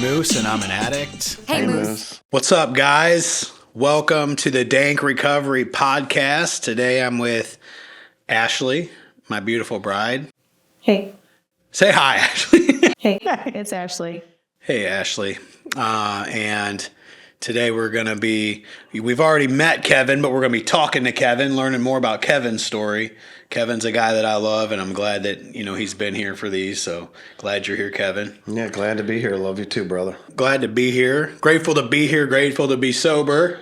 Moose, and I'm an addict. Hey, Moose. What's up, guys? Welcome to the Dank Recovery Podcast. Today I'm with Ashley, my beautiful bride. Hey. Say hi, Ashley. Hey, it's Ashley. Hey, Ashley. And today we've already met Kevin, but we're going to be talking to Kevin, learning more about Kevin's story. Kevin's a guy that I love, and I'm glad that, he's been here for these. So glad you're here, Kevin. Yeah, glad to be here. Love you too, brother. Glad to be here. Grateful to be here. Grateful to be sober.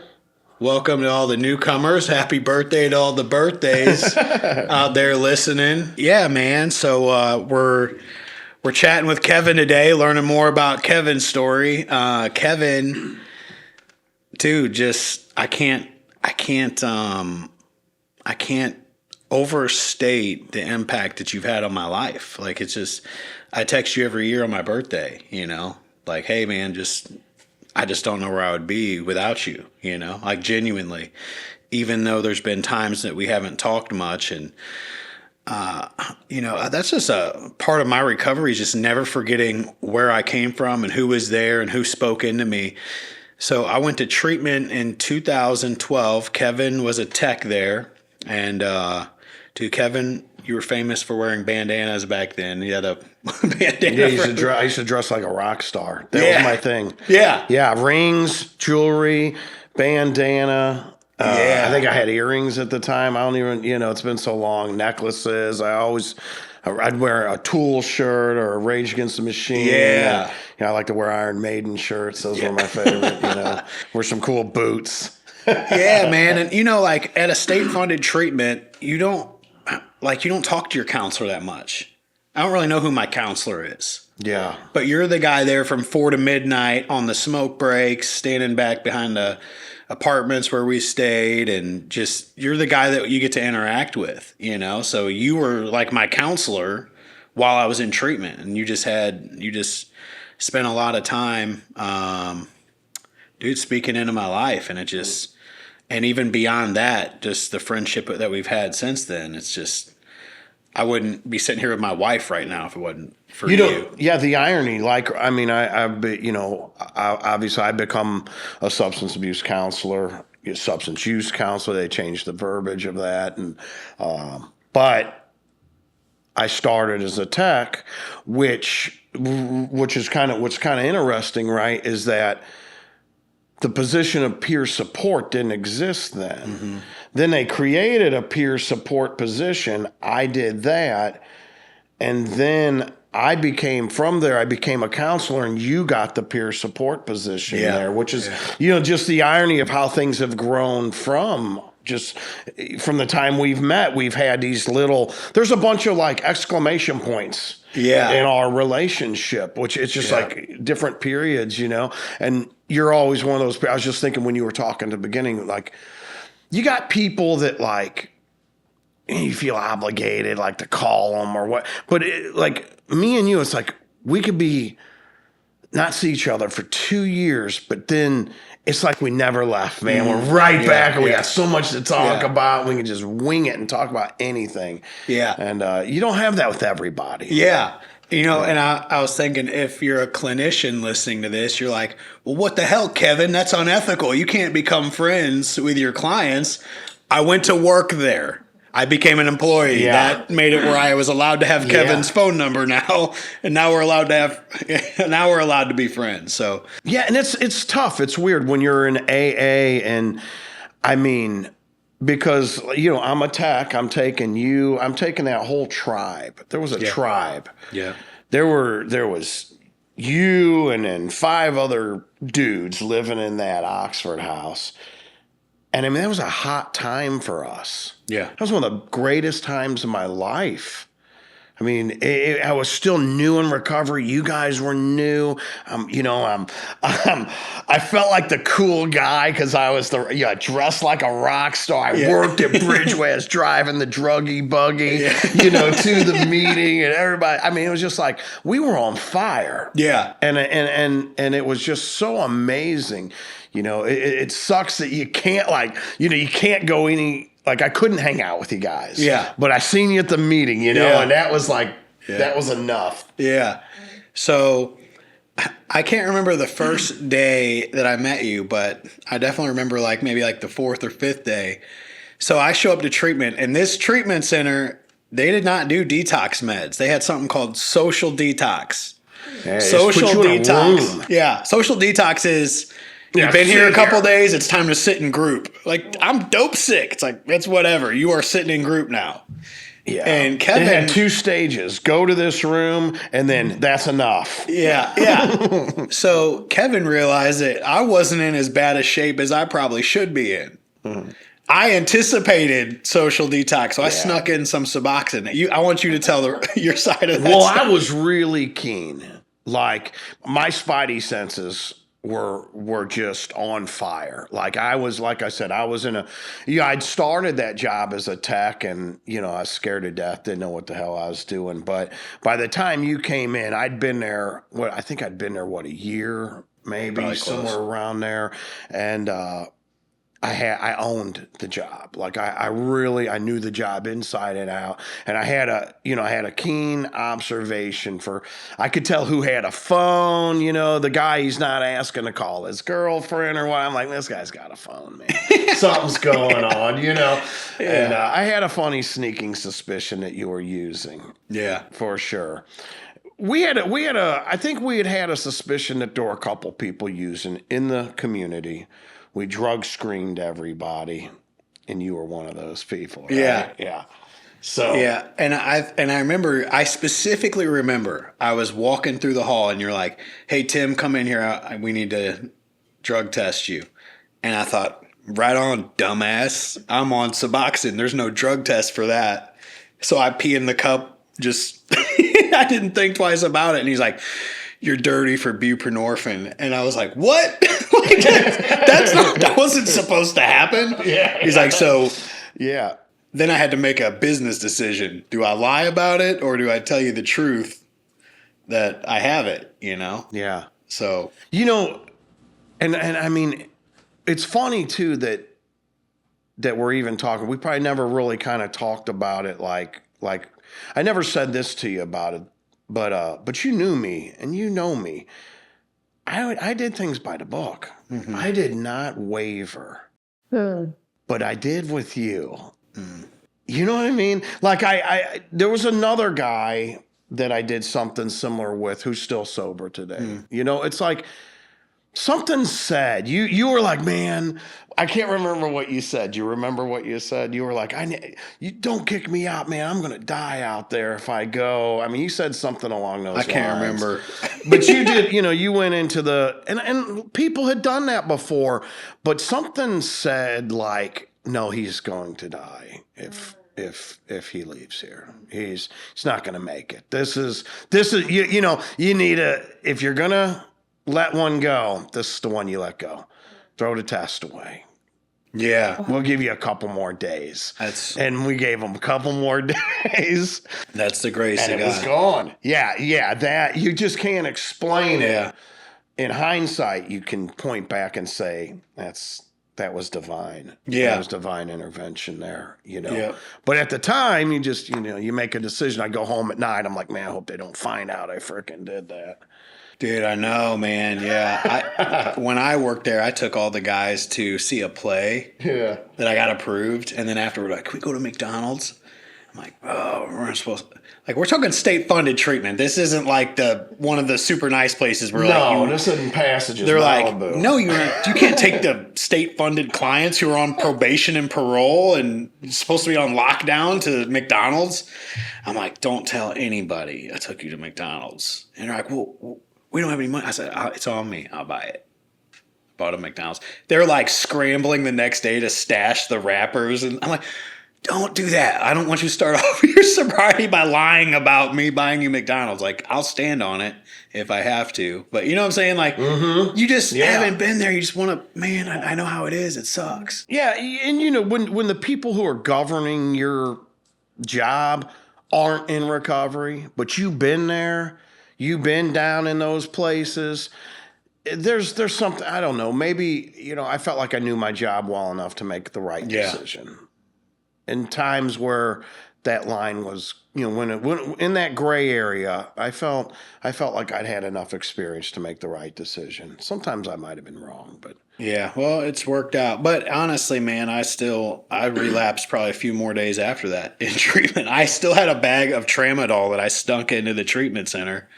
Welcome to all the newcomers. Happy birthday to all the birthdays out there listening. Yeah, man. So we're chatting with Kevin today, learning more about Kevin's story. Kevin, dude, just I can't overstate the impact that you've had on my life. Like, it's just, I text you every year on my birthday, like, hey man, I just don't know where I would be without you, like genuinely, even though there's been times that we haven't talked much. And, that's just a part of my recovery, is just never forgetting where I came from and who was there and who spoke into me. So I went to treatment in 2012. Kevin was a tech there. And, dude, Kevin, you were famous for wearing bandanas back then. You had a bandana. Yeah, I used to dress like a rock star. That was my thing. Yeah. Yeah, rings, jewelry, bandana. I think I had earrings at the time. I don't even, it's been so long. Necklaces. I'd wear a Tool shirt or a Rage Against the Machine. Yeah. I like to wear Iron Maiden shirts. Those were my favorite, Wear some cool boots. Yeah, man. And, like at a state-funded treatment, you don't talk to your counselor that much. I don't really know who my counselor is. Yeah. But you're the guy there from 4 to midnight on the smoke breaks, standing back behind the apartments where we stayed, and just, you're the guy that you get to interact with, So you were like my counselor while I was in treatment, and you just spent a lot of time, dude, speaking into my life, and and even beyond that, just the friendship that we've had since then, it's just, I wouldn't be sitting here with my wife right now if it wasn't for you. Yeah, the irony, obviously I've become a substance abuse counselor, substance use counselor. They changed the verbiage of that. And, but I started as a tech, which is what's kind of interesting, right? Is that the position of peer support didn't exist then. Mm-hmm. Then they created a peer support position. I did that. And then I became a counselor, and you got the peer support position there, which is, just the irony of how things have grown from the time we've met. We've had there's a bunch of like exclamation points in our relationship, which it's just like different periods, and you're always one of those. I was just thinking when you were talking at the beginning, like, you got people that like you feel obligated like to call them or what, but like me and you, it's like we could not see each other for 2 years, but then it's like we never left, man. We're right back, and we got so much to talk about. We can just wing it and talk about anything. Yeah. And you don't have that with everybody. Yeah. And I was thinking, if you're a clinician listening to this, you're like, well, what the hell, Kevin? That's unethical. You can't become friends with your clients. I went to work there. I became an employee. Yeah. That made it where I was allowed to have Kevin's phone number now, and now we're allowed to be friends. So yeah, and it's tough. It's weird when you're in AA, and I mean, because I'm a tech. I'm taking that whole tribe. There was a tribe. Yeah, there was you and then 5 other dudes living in that Oxford house. And I mean, that was a hot time for us. Yeah. That was one of the greatest times of my life. I mean, I was still new in recovery. You guys were new. I felt like the cool guy because I was dressed like a rock star. I worked at Bridgeway. I was driving the druggy buggy, to the meeting, and everybody. I mean, it was just like we were on fire. Yeah. And it was just so amazing. It sucks that you can't you can't go any. Like, I couldn't hang out with you guys. Yeah. But I seen you at the meeting, and that was that was enough. Yeah. So, I can't remember the first day that I met you, but I definitely remember maybe the fourth or fifth day. So I show up to treatment, and this treatment center, they did not do detox meds. They had something called social detox. Yeah, Social put you in a detox. room. Yeah. Social detox is you've been here a couple days, it's time to sit in group. I'm dope sick. It's whatever. You are sitting in group now. Yeah. And Kevin it had 2 stages. Go to this room, and then that's enough. Yeah, yeah. So Kevin realized that I wasn't in as bad a shape as I probably should be in. Mm-hmm. I anticipated social detox, so I snuck in some Suboxone. I want you to tell your side of that. Well, stuff. I was really keen. My spidey senses were just on fire. I was in I'd started that job as a tech, and I was scared to death, didn't know what the hell I was doing. But by the time you came in, I'd been there. A year, maybe somewhere around there, and I owned the job. I knew the job inside and out. And I had a keen observation I could tell who had a phone, the guy he's not asking to call his girlfriend or what. I'm like, this guy's got a phone, man. Something's going on, Yeah. And I had a funny sneaking suspicion that you were using. Yeah. For sure. I think we had a suspicion that there were a couple people using in the community. We drug screened everybody, and you were one of those people. Right? Yeah. Yeah. So. Yeah. And I specifically remember I was walking through the hall, and you're like, hey, Tim, come in here. We need to drug test you. And I thought, right on, dumbass. I'm on Suboxone. There's no drug test for that. So I pee in the cup. I didn't think twice about it. And he's like, you're dirty for buprenorphine. And I was like, what? That wasn't supposed to happen. Yeah. He's like, so yeah. Then I had to make a business decision. Do I lie about it, or do I tell you the truth that I have it, Yeah. So. And I mean, it's funny too that we're even talking. We probably never really kind of talked about it like I never said this to you about it. But you knew me, and you know me. I did things by the book. Mm-hmm. I did not waver, but I did with you. Mm. You know what I mean? There was another guy that I did something similar with who's still sober today. Mm. It's like something said. You were like, man, I can't remember what you said. You remember what you said? You were like, you don't kick me out, man. I'm going to die out there if I go. I mean, you said something along those lines. I can't remember. But you did, you went into and people had done that before, but something said no, he's going to die if he leaves here. He's not going to make it. This is you need if you're going to let one go, this is the one you let go. Throw the test away. Yeah. We'll give you a couple more days. And we gave him a couple more days. That's the grace and of it God. Was gone. Yeah, that you just can't explain it. In hindsight, you can point back and say that was divine. Yeah. That was divine intervention there, Yeah. But at the time, you just, you make a decision. I go home at night. I'm like, man, I hope they don't find out I freaking did that. Dude, I know, man. Yeah. When I worked there, I took all the guys to see a play that I got approved. And then afterward, can we go to McDonald's? I'm like, oh, we're not supposed to. We're talking state-funded treatment. This isn't one of the super nice places where this isn't Passages. They're Malibu. like, no, you can't take the state-funded clients who are on probation and parole and supposed to be on lockdown to McDonald's. I'm like, don't tell anybody I took you to McDonald's. And they're like, well, we don't have any money. I said, it's on me. I'll buy it. Bought a McDonald's. They're scrambling the next day to stash the wrappers. And I'm like, don't do that. I don't want you to start off your sobriety by lying about me buying you McDonald's. I'll stand on it if I have to. But you know what I'm saying? You just haven't been there. You just want to, man, I know how it is. It sucks. Yeah. And, when the people who are governing your job aren't in recovery, but you've been there, you've been down in those places. There's something, I don't know, maybe, I felt like I knew my job well enough to make the right decision. In times where that line was, when in that gray area, I felt like I'd had enough experience to make the right decision. Sometimes I might have been wrong, but Yeah, well, it's worked out. But honestly, man, I relapsed probably a few more days after that in treatment. I still had a bag of tramadol that I stunk into the treatment center,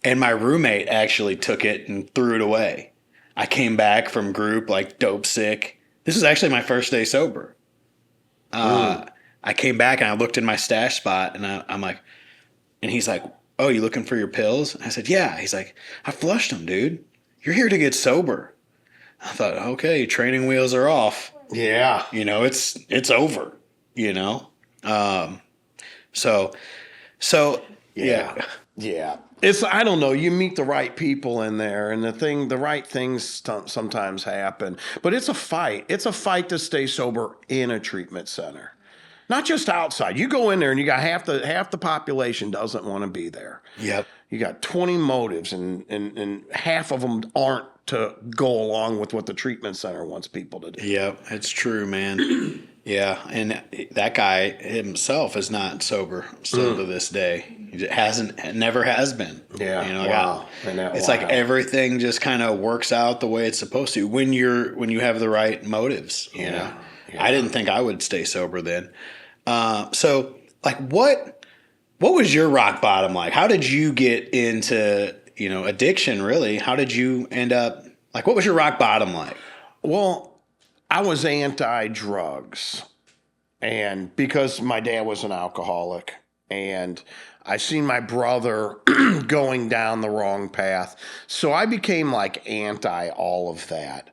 and my roommate actually took it and threw it away. I came back from group like dope sick. This was actually my first day sober. I came back and I looked in my stash spot, and I'm like, and he's like, "Oh, you looking for your pills?" And I said, "Yeah." He's like, "I flushed them, dude. You're here to get sober." I thought, okay, training wheels are off. yeah, It's over. You know, so yeah. yeah. It's, I don't know. You meet the right people in there, and the right things sometimes happen. But it's a fight. It's a fight to stay sober in a treatment center, not just outside. You go in there, and you got half the population doesn't want to be there. Yep. You got 20 motives, and half of them aren't to go along with what the treatment center wants people to do. Yep, it's true, man. Yeah, and that guy himself is not sober still to this day. He never has been. Yeah, wow. It's like everything just kind of works out the way it's supposed to when you have the right motives. You know, I didn't think I would stay sober then. So, like, what was your rock bottom like? How did you get into addiction? Really, how did you end up? Like, what was your rock bottom like? Well, I was anti-drugs, and because my dad was an alcoholic, and I seen my brother going down the wrong path, so I became like anti all of that.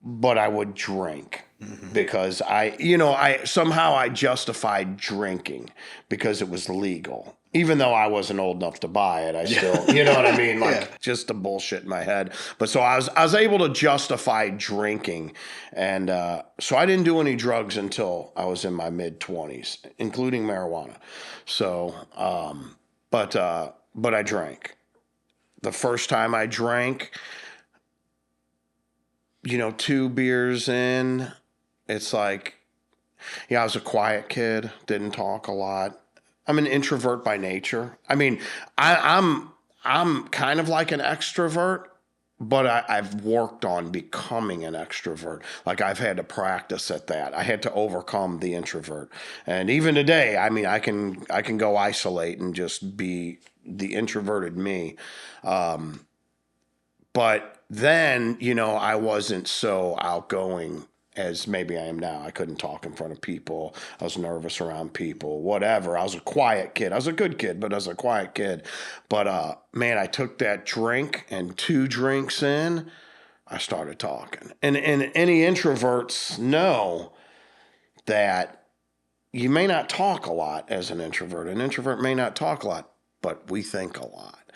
But I would drink because I somehow justified drinking because it was legal. Even though I wasn't old enough to buy it, I still, you know what I mean? Like just the bullshit in my head. But so I was able to justify drinking. And so I didn't do any drugs until I was in my mid-20s, including marijuana. So, but I drank. The first time I drank, 2 beers in, it's like, I was a quiet kid, didn't talk a lot. I'm an introvert by nature. I mean, I'm kind of like an extrovert, but I've worked on becoming an extrovert. Like I've had to practice at that. I had to overcome the introvert. And even today, I mean, I can go isolate and just be the introverted me. But then, I wasn't so outgoing as maybe I am now. I couldn't talk in front of people. I was nervous around people, whatever. I was a quiet kid. I was a good kid, but I was a quiet kid. But, man, I took that drink, and 2 drinks in, I started talking. And any introverts know that you may not talk a lot as an introvert. An introvert may not talk a lot, but we think a lot.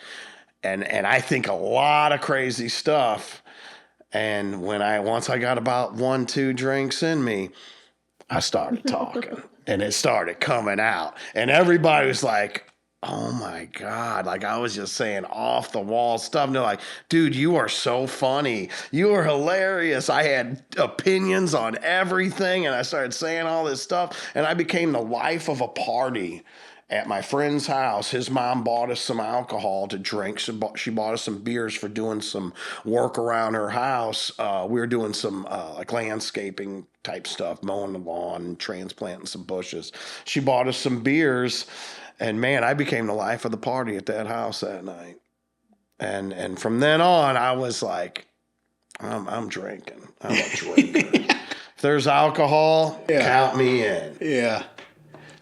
And I think a lot of crazy stuff. And once I got about 1-2 drinks in me, I started talking and it started coming out. And everybody was like, oh my God. Like I was just saying off the wall stuff. And they're like, dude, you are so funny. You are hilarious. I had opinions on everything. And I started saying all this stuff. And I became the life of a party. At my friend's house, his mom bought us some alcohol to drink. She bought us some beers for doing some work around her house. We were doing some like landscaping type stuff, mowing the lawn, transplanting some bushes. She bought us some beers, and man, I became the life of the party at that house that night. And from then on, I was like, I'm drinking. I'm a drinker. If there's alcohol, count me in. Yeah.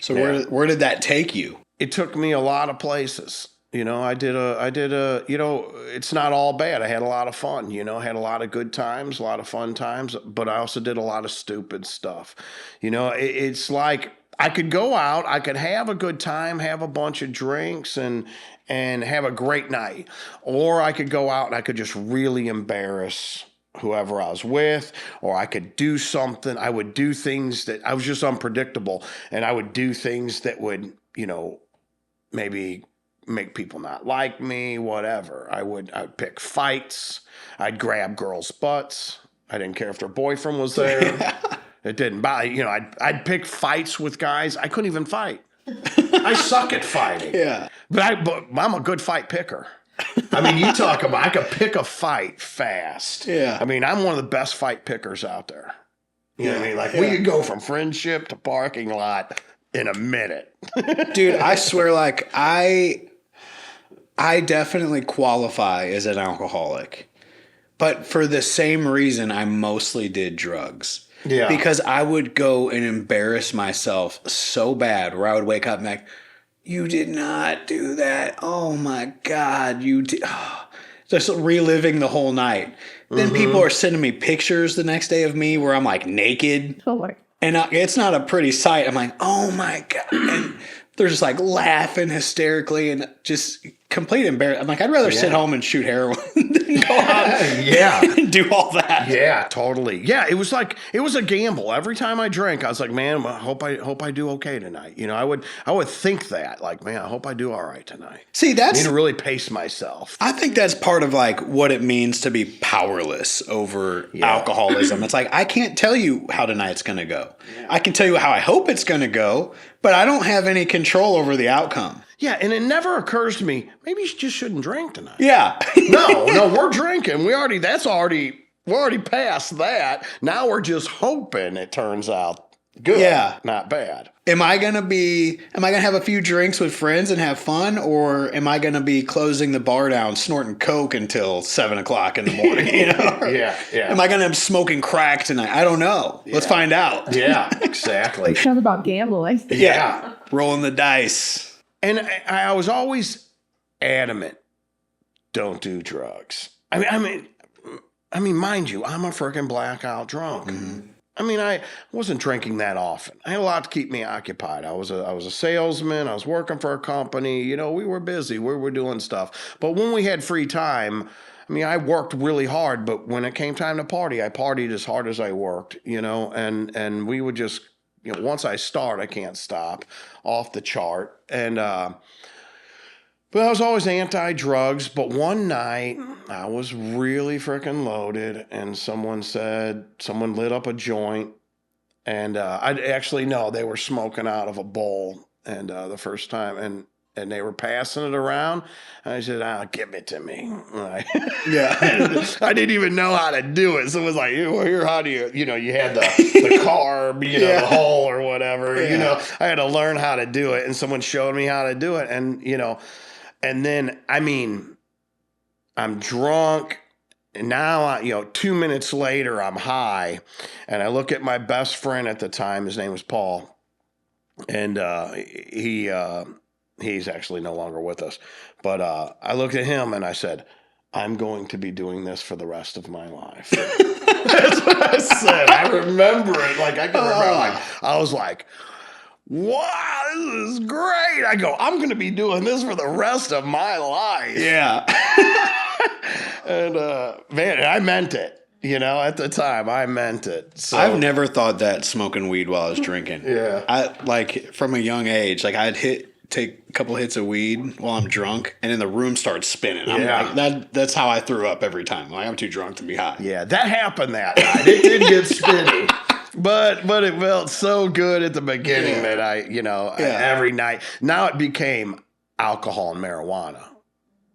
So where did that take you? It took me a lot of places. I did a, it's not all bad. I had a lot of fun, had a lot of good times, a lot of fun times, but I also did a lot of stupid stuff. It's like I could go out, I could have a good time, have a bunch of drinks and have a great night. Or I could go out and I could just really embarrass whoever I was with, or I could do something. I would do things that I was just unpredictable, and I would do things that would, maybe make people not like me, whatever. I'd pick fights. I'd grab girls' butts. I didn't care if their boyfriend was there. It didn't bother. I'd pick fights with guys. I couldn't even fight. I suck at fighting. Yeah. But I'm a good fight picker. I mean, you talk about, I could pick a fight fast. Yeah. I mean, I'm one of the best fight pickers out there. You know what I mean? Like, we could go from friendship to parking lot in a minute. Dude, I swear, like, I definitely qualify as an alcoholic. But for the same reason, I mostly did drugs. Yeah. Because I would go and embarrass myself so bad where I would wake up and be like, you did not do that. Oh my God, you did. Oh. Just reliving the whole night. Then people are sending me pictures the next day of me where I'm like naked. Oh my. And it's not a pretty sight. I'm like, oh my God. And they're just like laughing hysterically and just complete embarrassment. I'm like, I'd rather sit home and shoot heroin than go out and do all that. Yeah, totally. Yeah, it was a gamble. Every time I drank, I was like, man, I hope I do okay tonight. I would think that, like, man, I hope I do all right tonight. See, I need to really pace myself. I think that's part of like what it means to be powerless over alcoholism. It's like, I can't tell you how tonight's going to go. Yeah. I can tell you how I hope it's going to go, but I don't have any control over the outcome. Yeah, and it never occurs to me, maybe you just shouldn't drink tonight. Yeah. No, we're drinking. We're already past that. Now we're just hoping it turns out good. Yeah. Not bad. Am I gonna have a few drinks with friends and have fun, or am I gonna be closing the bar down, snorting coke until 7 o'clock in the morning? Yeah. Am I gonna be smoking crack tonight? I don't know. Let's find out. Yeah, exactly. It's not about gambling. Yeah. Rolling the dice. And I was always adamant, don't do drugs. I mean, mind you, I'm a freaking blackout drunk. Mm-hmm. I mean, I wasn't drinking that often. I had a lot to keep me occupied. I was a salesman. I was working for a company. We were busy. We were doing stuff. But when we had free time, I mean, I worked really hard. But when it came time to party, I partied as hard as I worked. And we would just, once I start, I can't stop, off the chart. And but I was always anti-drugs. But one night I was really freaking loaded, and someone lit up a joint, and I actually know they were smoking out of a bowl, and the first time, and they were passing it around. And I said, give it to me. Yeah. I didn't even know how to do it. So it was like, here, how do you had the carb, the hole or whatever, I had to learn how to do it. And someone showed me how to do it. And, and then, I mean, I'm drunk. And now, 2 minutes later, I'm high. And I look at my best friend at the time. His name was Paul. And he's actually no longer with us. But I looked at him and I said, I'm going to be doing this for the rest of my life. That's what I said. I remember it. Like, I can remember. I was like, wow, this is great. I go, I'm going to be doing this for the rest of my life. Yeah. And, man, I meant it. At the time, I meant it. So, I've never thought that smoking weed while I was drinking. Yeah. I from a young age, like I'd take a couple hits of weed while I'm drunk, and then the room starts spinning. I'm like, that's how I threw up every time. Like, I'm too drunk to be high. Yeah, that happened that night. It did get spinny. But it felt so good at the beginning that every night. Now it became alcohol and marijuana.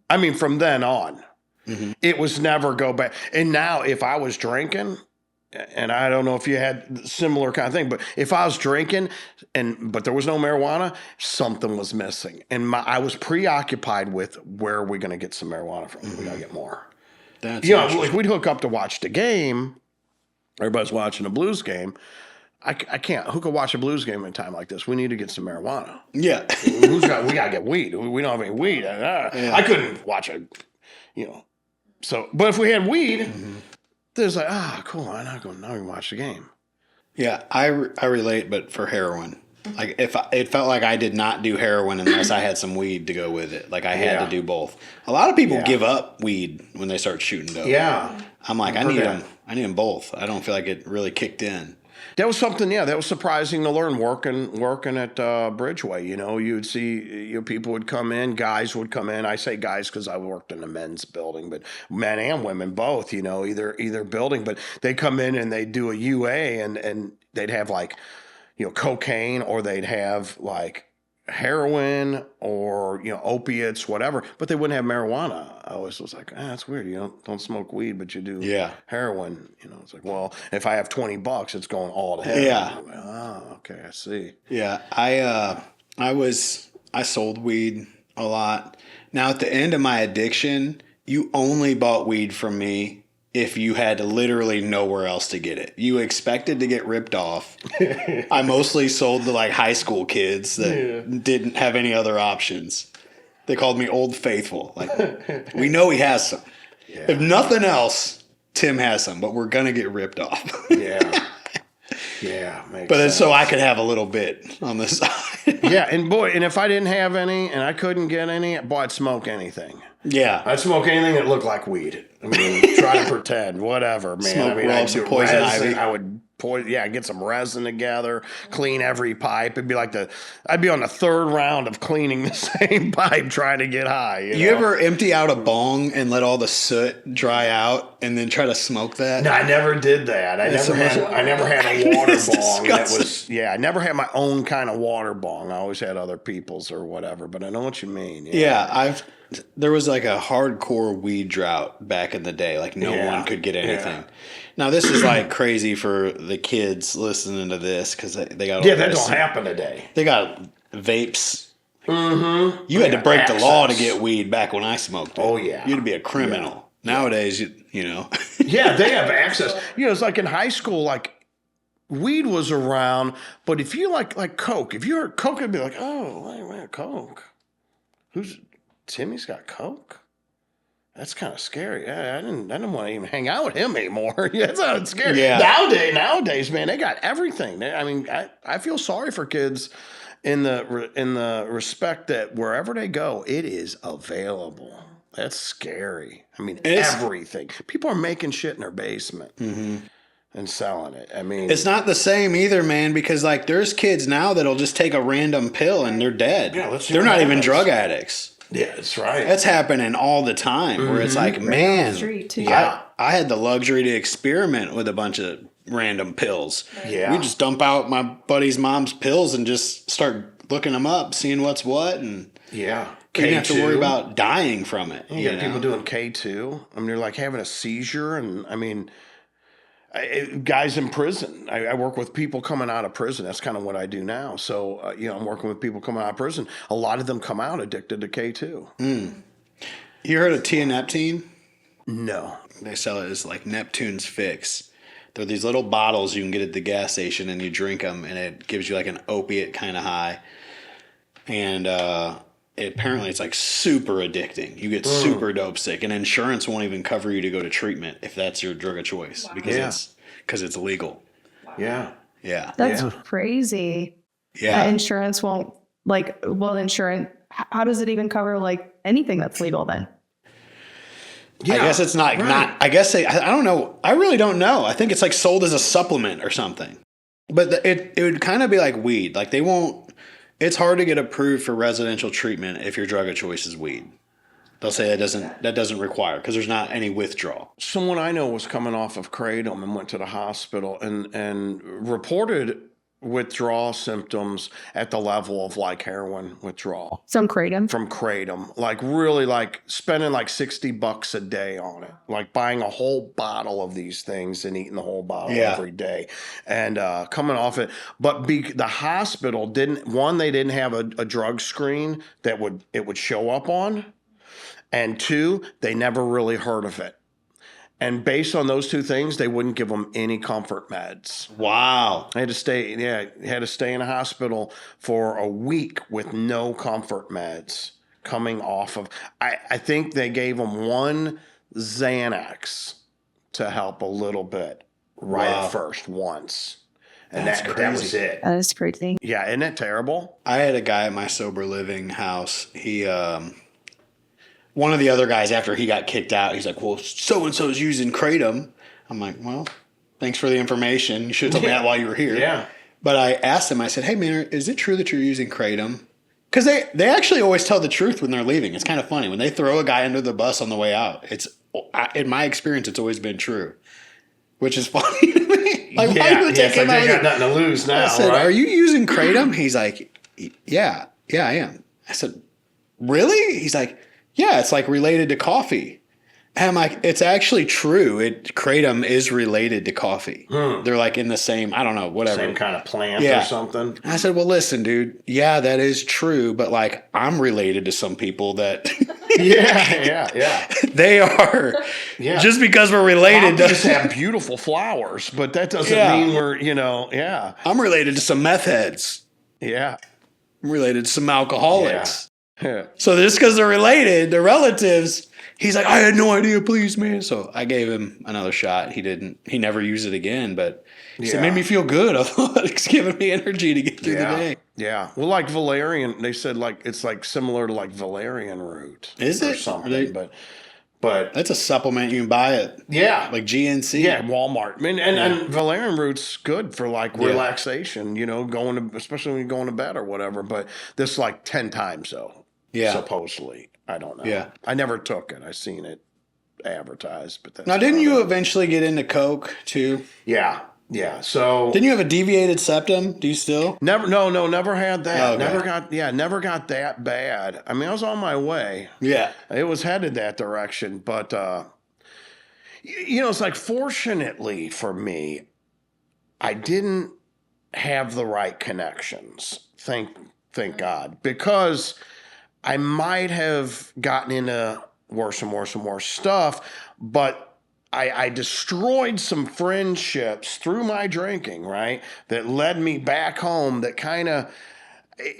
I mean, from then on. Mm-hmm. It was never go back. And now if I was drinking, and I don't know if you had similar kind of thing, but if I was drinking but there was no marijuana, something was missing. And I was preoccupied with, where are we going to get some marijuana from? Mm-hmm. We got to get more. That's like we'd hook up to watch the game. Everybody's watching a Blues game. I can't. Who could watch a Blues game at a time like this? We need to get some marijuana. Yeah. We got to get weed. We don't have any weed. I couldn't watch So, but if we had weed, there's like, cool. I'm not going to watch the game. Yeah, I relate, but for heroin. Like, it felt like I did not do heroin unless I had some weed to go with it. Like, I had to do both. A lot of people give up weed when they start shooting dope. Yeah. I'm like, I need them both. I don't feel like it really kicked in. That was something, that was surprising to learn working at Bridgeway. You'd see people would come in, guys would come in. I say guys because I worked in the men's building, but men and women both, either building. But they come in and they do a UA and they'd have like, cocaine, or they'd have like heroin or opiates, whatever, but they wouldn't have marijuana. I always was like, that's weird. You don't smoke weed, but you do heroin. It's like, well, if I have $20, it's going all to heroin. Yeah. Like, oh, okay, I see. Yeah, I sold weed a lot. Now at the end of my addiction, you only bought weed from me if you had literally nowhere else to get it. You expected to get ripped off. I mostly sold to like high school kids that didn't have any other options. They called me Old Faithful. Like, we know he has some. Yeah. If nothing else, Tim has some, but we're going to get ripped off. Yeah. Yeah. But then so I could have a little bit on the side. Yeah. And if I didn't have any and I couldn't get any, I'd smoke anything. Yeah. I'd smoke anything that looked like weed. I mean, try to pretend, whatever, man. Smoke I'd do poison ivy. I would get some resin together, clean every pipe. It'd be like I'd be on the third round of cleaning the same pipe trying to get high. You ever empty out a bong and let all the soot dry out and then try to smoke that? No, I never did that. I never had a water bong. I never had my own kind of water bong. I always had other people's or whatever, but I know what you mean. Yeah, there was like a hardcore weed drought back in the day. Like no one could get anything. Yeah. Now this is like crazy for the kids listening to this because they got that don't happen today. They got vapes. Mm-hmm. You had to break the law to get weed back when I smoked it. Oh yeah, you had to be a criminal. Yeah. Nowadays, you know. Yeah, they have access. It's like in high school, like weed was around, but if you like Coke, if you heard Coke, it'd be like, oh, wait, Coke. Timmy's got Coke? That's kind of scary. I didn't want to even hang out with him anymore. That's not scary. Yeah. Nowadays, man, they got everything. I feel sorry for kids in the respect that wherever they go, it is available. That's scary. I mean, everything. People are making shit in their basement. Mm-hmm. And selling it. I mean, it's not the same either, man, because like there's kids now that'll just take a random pill and they're dead. Yeah, they're not even drug addicts. Yeah, that's right. That's happening all the time where it's like, man, I had the luxury to experiment with a bunch of random pills. Yeah. We just dump out my buddy's mom's pills and just start looking them up, seeing what's what. And yeah. You don't have to worry about dying from it. You got people doing K2. I mean, they're like having a seizure. And I mean, guys in prison. I work with people coming out of prison. That's kind of what I do now. So, I'm working with people coming out of prison. A lot of them come out addicted to K2. Mm. You heard of tianeptine? No. They sell it as like Neptune's Fix. They're these little bottles you can get at the gas station and you drink them and it gives you like an opiate kind of high. And apparently it's like super addicting. You get super dope sick, and insurance won't even cover you to go to treatment if that's your drug of choice because it's illegal. Yeah. Yeah. That's crazy. Yeah. Insurance won't insurance. How does it even cover like anything that's legal then? Yeah, I guess it's not. I guess I don't know. I really don't know. I think it's like sold as a supplement or something. But it would kind of be like weed. Like they won't. It's hard to get approved for residential treatment if your drug of choice is weed. They'll say that doesn't require because there's not any withdrawal. Someone I know was coming off of kratom and went to the hospital and reported withdrawal symptoms at the level of like heroin withdrawal. From kratom. Like really like spending like $60 a day on it. Like buying a whole bottle of these things and eating the whole bottle every day. And coming off it. But the hospital they didn't have a drug screen that it would show up on. And two, they never really heard of it. And based on those two things, they wouldn't give them any comfort meds. Wow. I had to stay in a hospital for a week with no comfort meds coming off of. I think they gave them one Xanax to help a little bit at first once. And that was it. That is crazy. Yeah, isn't that terrible? I had a guy at my sober living house. He one of the other guys, after he got kicked out, he's like, well, so-and-so's using kratom. I'm like, well, Thanks for the information. You should have told me that while you were here. Yeah. But I asked him, I said, hey, man, is it true that you're using Kratom? Because they actually always tell the truth when they're leaving. It's kind of funny. When they throw a guy under the bus on the way out, in my experience, it's always been true, which is funny to me. Like, why would it's like they got nothing to lose now, I said, right? are you using Kratom? He's like, yeah, I am. I said, really? He's like, yeah, it's like related to coffee. And I'm like, it's actually true. Kratom is related to coffee. They're like in the same, I don't know, whatever. Same kind of plant Yeah. or something. I said, well, listen, dude, yeah, that is true. But like, I'm related to some people that Yeah. they are. Yeah. Just because we're related Poppies doesn't. have beautiful flowers, but that doesn't Yeah. mean we're, yeah. I'm related to some meth heads. Yeah. I'm related to some alcoholics. Yeah. So just because they're related, they're relatives. He's like, I had no idea, please, man. So I gave him another shot. He never used it again, but it made me feel good. I thought it's giving me energy to get through the day. Yeah. Well, like valerian, they said like it's like similar to like valerian root. Is or it? something? But That's a supplement you can buy at like GNC. Yeah, Walmart. I mean, and valerian root's good for like relaxation, especially when you're going to bed or whatever. But this like 10 times though. Yeah. Supposedly. I don't know. Yeah. I never took it. I seen it advertised, but that's Now, didn't about you it. eventually get into Coke too? Yeah. So Didn't you have a deviated septum? Do you still? never had that. Oh, okay. Never got that bad. I mean, I was on my way. Yeah. It was headed that direction, but it's like fortunately for me, I didn't have the right connections. Thank God, because I might have gotten into worse and worse stuff, but I destroyed some friendships through my drinking, right? That led me back home. That kind of,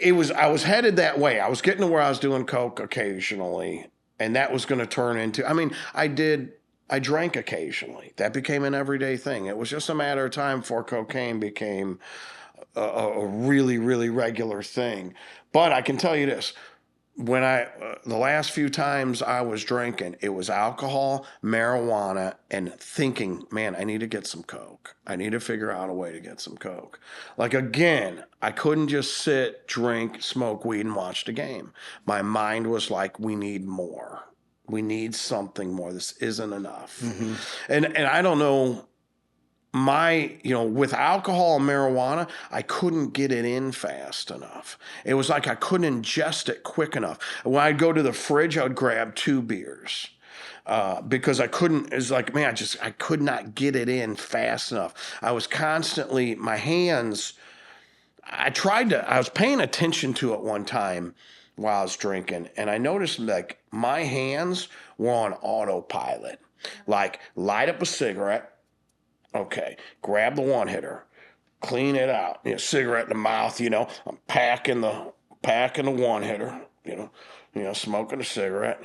I was headed that way. I was getting to where I was doing Coke occasionally, and that was going to turn into, I drank occasionally. That became an everyday thing. It was just a matter of time before cocaine became a really, really regular thing. But I can tell you this. When the last few times I was drinking, it was alcohol, marijuana, and thinking, man, I need to get some Coke. I need to figure out a way to get some Coke. Like, again, I couldn't just sit, drink, smoke weed, and watch the game. My mind was like, we need more. We need something more. This isn't enough. Mm-hmm. And I don't know, with alcohol and marijuana, I couldn't get it in fast enough. It was like I couldn't ingest it quick enough. When I'd go to the fridge, I would grab 2 beers because I couldn't. It's like, man, I could not get it in fast enough. I was constantly, my hands, I was paying attention to it one time while I was drinking, and I noticed like my hands were on autopilot. Like, light up a cigarette. Okay, grab the one hitter, clean it out. Cigarette in the mouth. I'm packing the one hitter. Smoking a cigarette.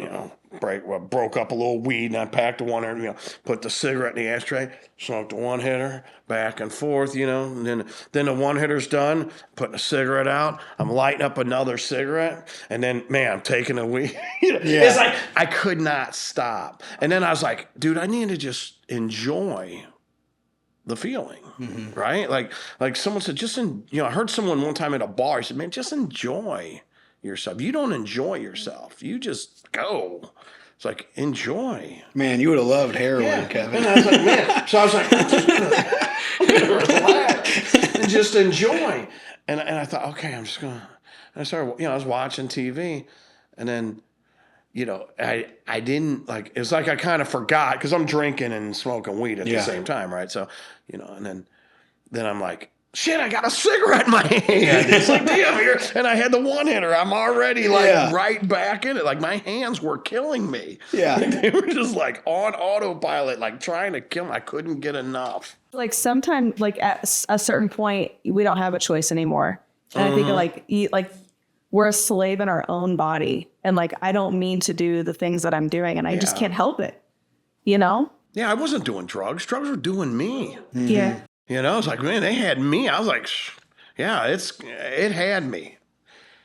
Broke up a little weed and I packed the one hitter. Put the cigarette in the ashtray, smoked the one hitter, back and forth. And then the one hitter's done. Putting a cigarette out. I'm lighting up another cigarette, and then I'm taking a weed. It's like I could not stop. And then I was like, dude, I need to just enjoy the feeling, right? Like someone said, I heard someone one time at a bar, he said, man, just enjoy yourself. You don't enjoy yourself. You just go. It's like, enjoy. Man, you would have loved heroin, Kevin. And I was like, man. So I was like, I'm gonna relax and just enjoy. And I thought, okay, I'm just gonna. And I started, I was watching TV, and then, I didn't it was like I kind of forgot because I'm drinking and smoking weed at the same time, right? So, and then I'm like, shit, I got a cigarette in my hand. It's like, damn, here. And I had the one hitter. I'm already right back in it. Like, my hands were killing me. Yeah. They were just like on autopilot, like trying to kill me. I couldn't get enough. Like, sometimes, like, at a certain point, we don't have a choice anymore. And I think, we're a slave in our own body. And, like, I don't mean to do the things that I'm doing, and I just can't help it. Yeah, I wasn't doing drugs. Drugs were doing me. Mm-hmm. Yeah. It's like, man, they had me. I was like, yeah, it had me.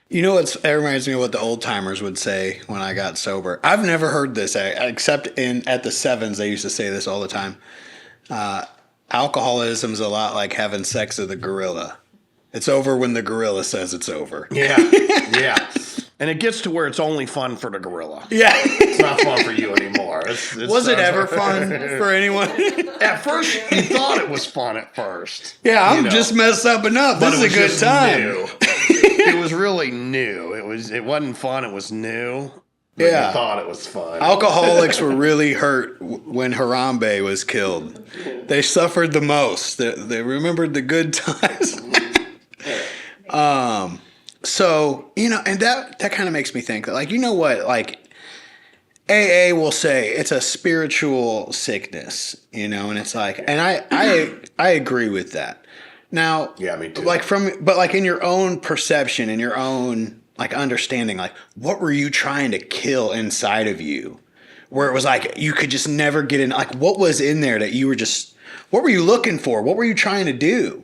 It reminds me of what the old timers would say when I got sober. I've never heard this except at the Sevens. They used to say this all the time. alcoholism's a lot like having sex with a gorilla. It's over when the gorilla says it's over. Yeah, yeah. And it gets to where it's only fun for the gorilla. Yeah. It's not fun for you anymore. Was it ever fun for anyone? At first, you thought it was fun at first. Yeah, I'm just messed up enough. This is a good time. New. It was really new. It wasn't fun. It was new. But Yeah. you thought it was fun. Alcoholics were really hurt when Harambe was killed. They suffered the most. They remembered the good times. So, and that kind of makes me think that, like, you know what, like, AA will say it's a spiritual sickness, and it's like, and I agree with that. Now, Yeah, me too. But like in your own perception, in your own like understanding, like what were you trying to kill inside of you, where it was like you could just never get in? Like what was in there that you were just? What were you looking for? What were you trying to do?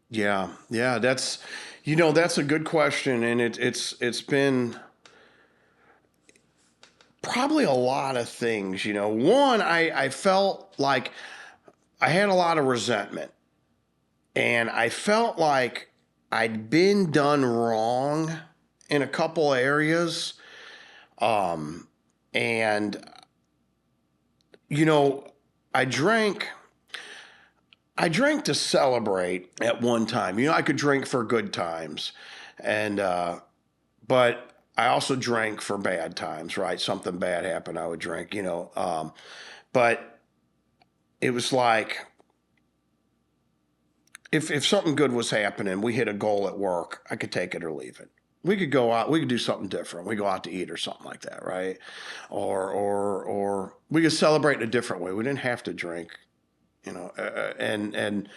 Yeah, that's that's a good question, and it's been probably a lot of things. One, I felt like I had a lot of resentment, and I felt like I'd been done wrong in a couple areas, and I drank. I drank to celebrate at one time. I could drink for good times, and but I also drank for bad times. Right, something bad happened, I would drink. But it was like if something good was happening, we hit a goal at work, I could take it or leave it. We could go out. We could do something different. We go out to eat or something like that, right? Or we could celebrate in a different way. We didn't have to drink. And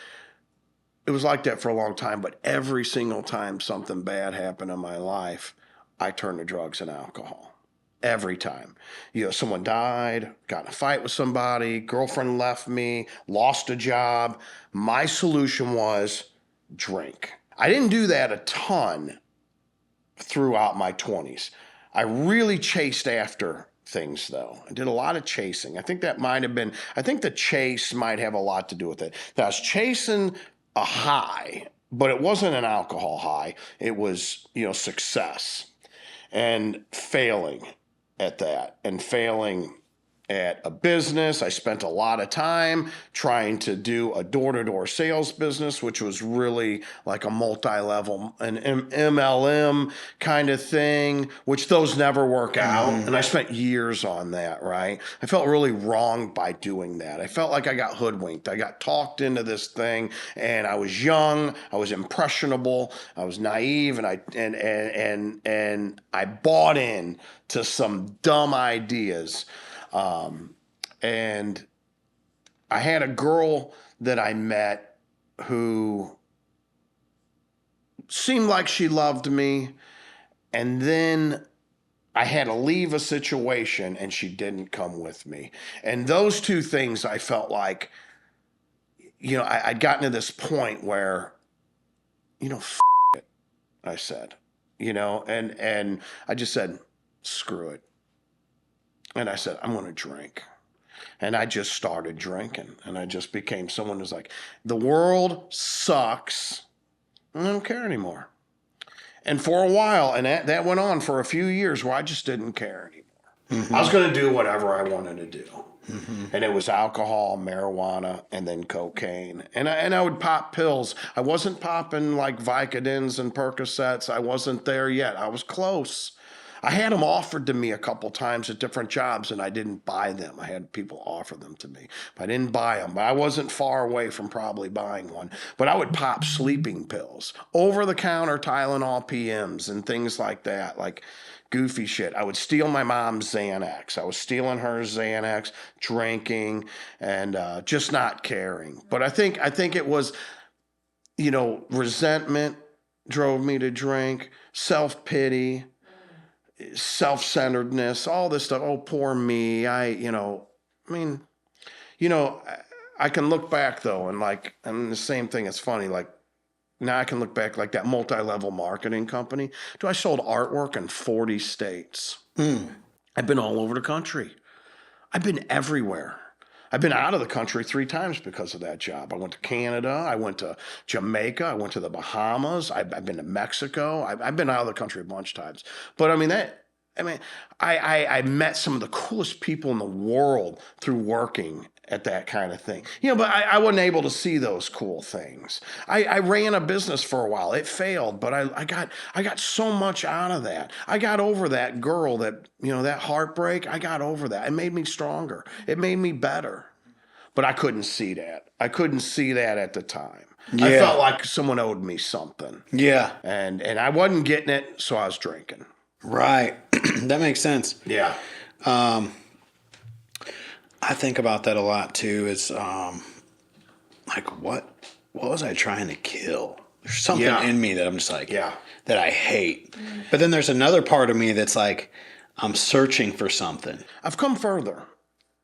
it was like that for a long time, but every single time something bad happened in my life, I turned to drugs and alcohol. Every time. Someone died, got in a fight with somebody, girlfriend left me, lost a job. My solution was drink. I didn't do that a ton throughout my 20s. I really chased after things, though. I did a lot of chasing. I think the chase might have a lot to do with it. That I was chasing a high, but it wasn't an alcohol high. It was, success and failing at that and failing at a business. I spent a lot of time trying to do a door-to-door sales business, which was really like a multi-level, an MLM kind of thing, which those never work out. And I spent years on that, right? I felt really wrong by doing that. I felt like I got hoodwinked. I got talked into this thing, and I was young, I was impressionable, I was naive, and I bought in to some dumb ideas. And I had a girl that I met who seemed like she loved me. And then I had to leave a situation and she didn't come with me. And those two things, I felt like, I'd gotten to this point where, f it, I said, and I just said, screw it. And I said, I'm going to drink. And I just started drinking. And I just became someone who's like, the world sucks. I don't care anymore. And for a while, and that went on for a few years where I just didn't care anymore. I was going to do whatever I wanted to do. And it was alcohol, marijuana, and then cocaine. And I would pop pills. I wasn't popping like Vicodins and Percocets. I wasn't there yet. I was close. I had them offered to me a couple times at different jobs, and I didn't buy them. I had people offer them to me, but I didn't buy them. But I wasn't far away from probably buying one. But I would pop sleeping pills, over-the-counter Tylenol PMs, and things like that, like goofy shit. I would steal my mom's Xanax. I was stealing her Xanax, drinking, and just not caring. But I think it was, resentment drove me to drink, self-pity, self-centeredness, all this stuff. Oh, poor me. I can look back though, and the same thing. It's funny. Like now I can look back like that multi-level marketing company. I sold artwork in 40 states. I've been all over the country. I've been everywhere. I've been out of the country 3 times because of that job. I went to Canada. I went to Jamaica. I went to the Bahamas. I've been to Mexico. I've been out of the country a bunch of times. But I met some of the coolest people in the world through working at that kind of thing. But I wasn't able to see those cool things. I ran a business for a while. It failed, but I got so much out of that. I got over that girl, that heartbreak. I got over that. It made me stronger. It made me better. But I couldn't see that. I couldn't see that at the time. Yeah. I felt like someone owed me something. Yeah. And I wasn't getting it, so I was drinking. Right. That makes sense. Yeah. I think about that a lot too. It's like what was I trying to kill? There's something in me that I'm just like, that I hate. But then there's another part of me that's like, I'm searching for something. I've come further.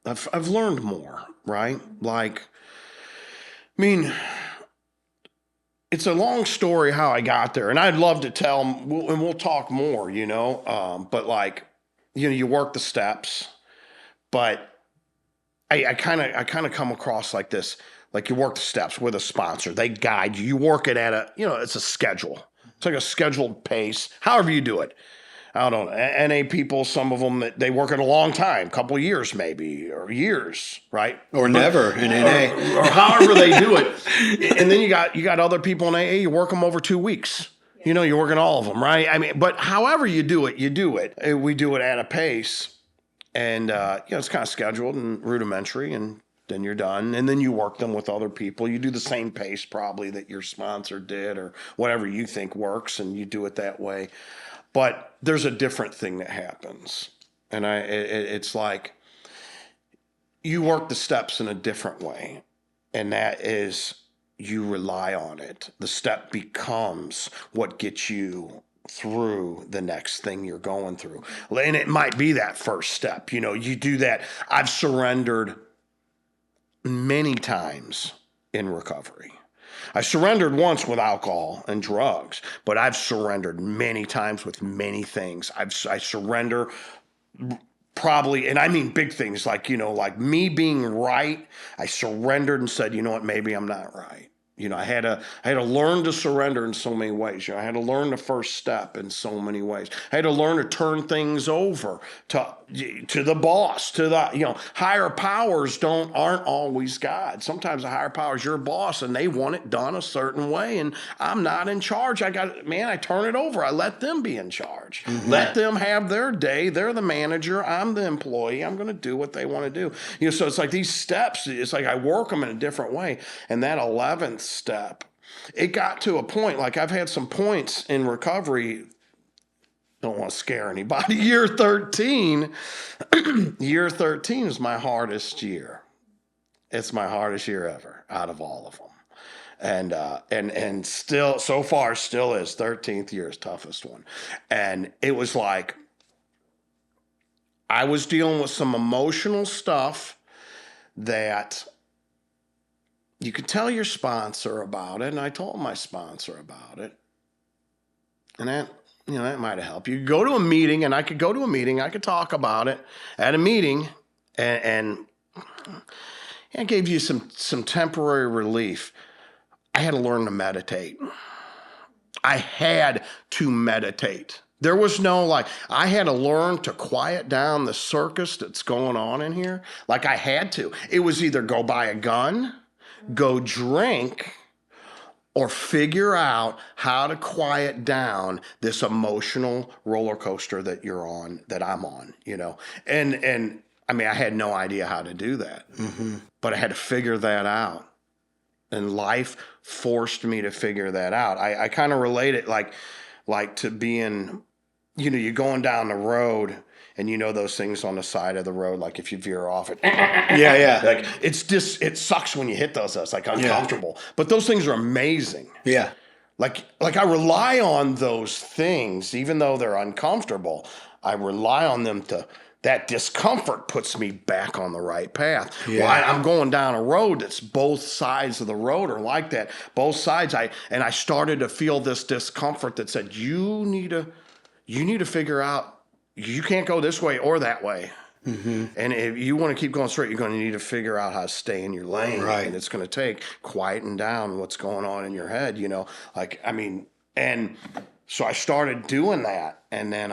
I've learned more, right? Like, it's a long story how I got there, and I'd love to tell them, and we'll talk more, but like, you work the steps, but I kind of come across like this, like you work the steps with a sponsor. They guide you. You work it at it's a schedule. It's like a scheduled pace, however you do it. I don't know. NA people, some of them, they work it a long time, couple of years maybe, or years, right? Or never in NA. Or however they do it. And then you got other people in AA, you work them over 2 weeks. You're working all of them, right? But however you do it, you do it. We do it at a pace. And, it's kind of scheduled and rudimentary, and then you're done. And then you work them with other people. You do the same pace probably that your sponsor did or whatever you think works, and you do it that way. But there's a different thing that happens. And it's like you work the steps in a different way. And that is you rely on it. The step becomes what gets you through the next thing you're going through. And it might be that first step. You do that. I've surrendered many times in recovery. I surrendered once with alcohol and drugs, but I've surrendered many times with many things. I surrender probably, and I mean big things like me being right. I surrendered and said, you know what, maybe I'm not right. I had to learn to surrender in so many ways. I had to learn the first step in so many ways. I had to learn to turn things over to the boss, to the higher powers aren't always God. Sometimes the higher power is your boss, and they want it done a certain way, and I'm not in charge. I turn it over. I let them be in charge. Mm-hmm. Let them have their day. They're the manager. I'm the employee. I'm going to do what they want to do. So it's like these steps. It's like I work them in a different way, and that 11th step, it got to a point, like I've had some points in recovery, don't want to scare anybody, year 13 is my hardest year. It's my hardest year ever out of all of them. And still, so far, still is. 13th year is toughest one. And it was like, I was dealing with some emotional stuff that you could tell your sponsor about it, and I told my sponsor about it. And that, that might have helped. You could go to a meeting, and I could go to a meeting. I could talk about it at a meeting, and it gave you some temporary relief. I had to learn to meditate. I had to meditate. There was no I had to learn to quiet down the circus that's going on in here. Like I had to. It was either go buy a gun, go drink, or figure out how to quiet down this emotional roller coaster that you're on, that I'm on, And I had no idea how to do that, but I had to figure that out. And life forced me to figure that out. I kind of relate it like to being, you're going down the road, and those things on the side of the road, like if you veer off it. Yeah. Like it sucks when you hit those. It's like uncomfortable. Yeah. But those things are amazing. Yeah. Like I rely on those things, even though they're uncomfortable. I rely on them that discomfort puts me back on the right path. Yeah. Well, I'm going down a road that's both sides of the road are like that. Both sides. I started to feel this discomfort that said, you need to figure out, you can't go this way or that way. And if you want to keep going straight, you're going to need to figure out how to stay in your lane. Right. And it's going to take quieting down what's going on in your head, and so I started doing that. And then,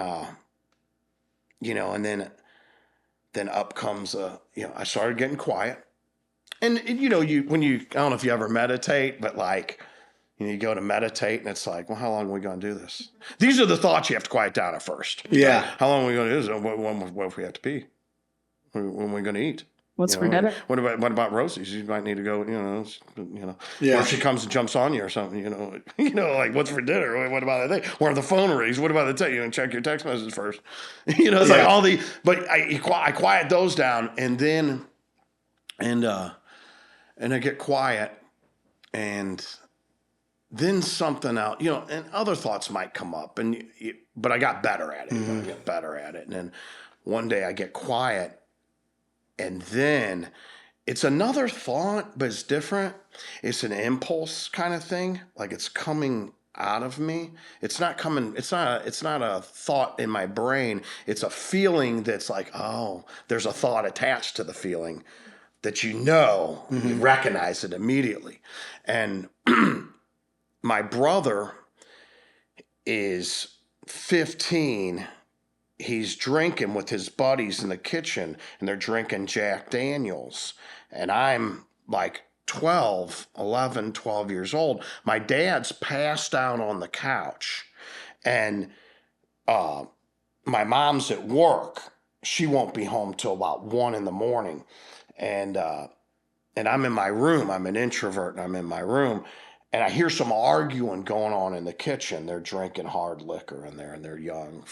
then up comes, I started getting quiet. And, I don't know if you ever meditate, but you go to meditate and it's like, well, how long are we going to do this? These are the thoughts you have to quiet down at first. Yeah. Like, how long are we going to do this? What if we have to pee? When are we going to eat? What's for dinner? What about Rosie's? You might need to go, Yeah. Or if she comes and jumps on you or something, like what's for dinner? What about that thing? Or if the phone rings, what about the text? Check your text message first. It's like all but I quiet those down and then, and I get quiet and then something else, and other thoughts might come up but I got better at it. I get better at it. And then one day I get quiet. And then it's another thought, but it's different. It's an impulse kind of thing. Like it's coming out of me. It's not a thought in my brain. It's a feeling that's like, oh, there's a thought attached to the feeling that you recognize it immediately. And my brother is 15. He's drinking with his buddies in the kitchen and they're drinking Jack Daniels. And I'm like 12 years old. My dad's passed out on the couch and my mom's at work. She won't be home till about 1 a.m. And I'm in my room. I'm an introvert and I'm in my room. And I hear some arguing going on in the kitchen. They're drinking hard liquor in there and they're young,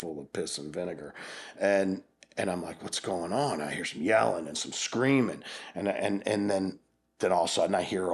full of piss and vinegar. And I'm like, what's going on? I hear some yelling and some screaming. And then all of a sudden I hear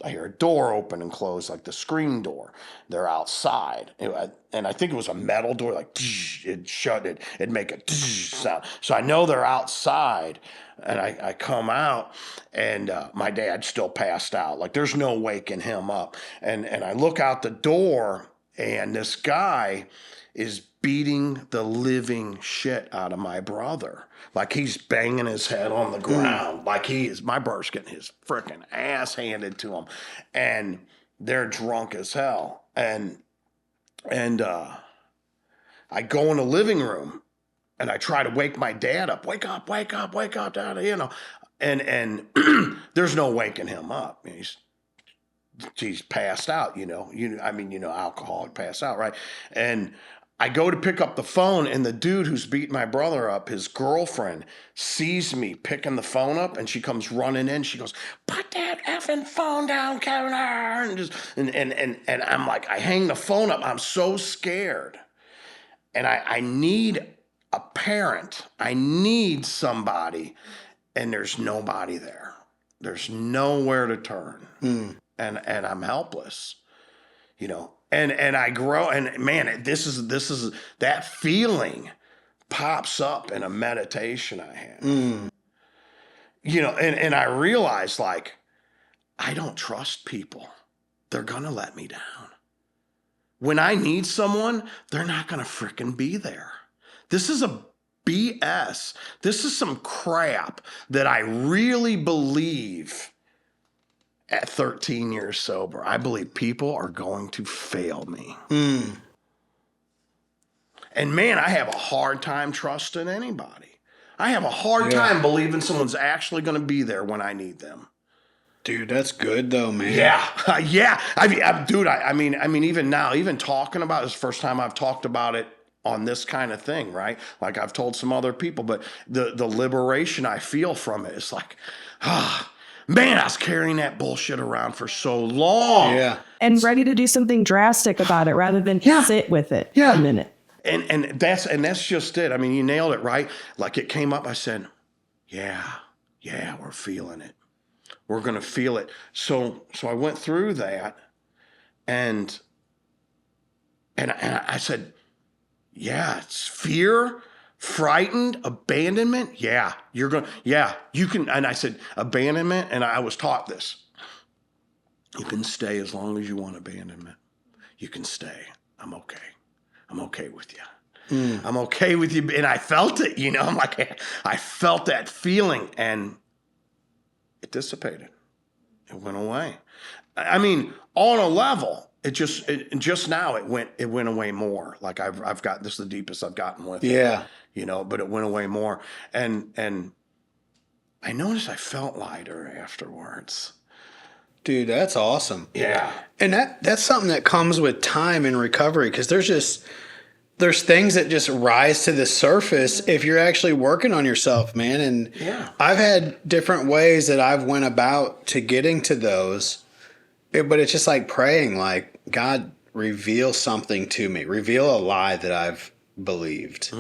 a door open and close, like the screen door. They're outside. And I think it was a metal door, like it shut it. It'd make a sound. So I know they're outside. And I come out and my dad's still passed out. Like there's no waking him up. And I look out the door and this guy is beating the living shit out of my brother. Like he's banging his head on the ground. Like my brother's getting his freaking ass handed to him. And they're drunk as hell. And I go in the living room and I try to wake my dad up. Wake up, Dad, And there's no waking him up. He's passed out, alcoholic passed out, right? And I go to pick up the phone and the dude who's beating my brother up, his girlfriend, sees me picking the phone up and she comes running in. She goes, put that effing phone down, Kevin. And I'm like, I hang the phone up. I'm so scared. And I need a parent. I need somebody. And there's nobody there. There's nowhere to turn. And I'm helpless, And I grow, and man, this is that feeling pops up in a meditation I had. And I realized like I don't trust people. They're gonna let me down. When I need someone, they're not gonna frickin' be there. This is a BS. This is some crap that I really believe. At 13 years sober, I believe people are going to fail me. And man, I have a hard time trusting anybody. I have a hard time believing someone's actually going to be there when I need them. Dude, that's good though, man. Yeah. I mean, even now, even talking about it, it's the first time I've talked about it on this kind of thing, right? Like I've told some other people, but the liberation I feel from it is like, man, I was carrying that bullshit around for so long. Yeah. And ready to do something drastic about it rather than sit with it a minute. And that's just it. I mean, you nailed it, right? Like it came up, I said, yeah, we're feeling it. We're going to feel it. So I went through that and I said, yeah, it's fear, frightened, abandonment. Yeah, you can. And I said, abandonment. And I was taught this. You can stay as long as you want abandonment. You can stay. I'm okay with you. I'm okay with you. And I felt it, I'm like, I felt that feeling and it dissipated. It went away. I mean, on a level, just now it went away more. Like I've got, this is the deepest I've gotten with it, but it went away more. And I noticed I felt lighter afterwards. Dude, that's awesome. Yeah. And that's something that comes with time in recovery, because there's things that just rise to the surface if you're actually working on yourself, man. And I've had different ways that I've went about to getting to those, but it's just like praying, like, God, reveal something to me, reveal a lie that I've believed.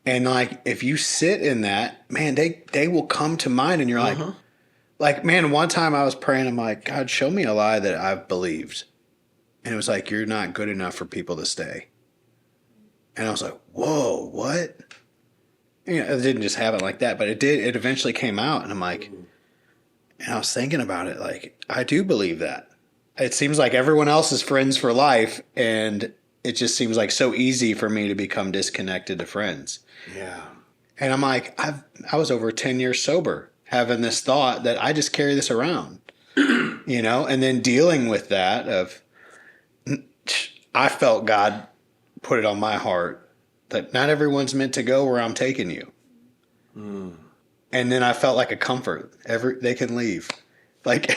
And like, if you sit in that, man, they will come to mind, and you're like, man, one time I was praying, I'm like, God, show me a lie that I've believed. And it was like, you're not good enough for people to stay. And I was like, whoa, what? It didn't just happen like that, but it did. It eventually came out, and I'm like, and I was thinking about it, like, I do believe that. It seems like everyone else is friends for life, and it just seems like so easy for me to become disconnected to friends. Yeah. And I'm like, I was over 10 years sober, having this thought that I just carry this around, and then dealing with that I felt God put it on my heart that not everyone's meant to go where I'm taking you. And then I felt like a comfort. They can leave. Like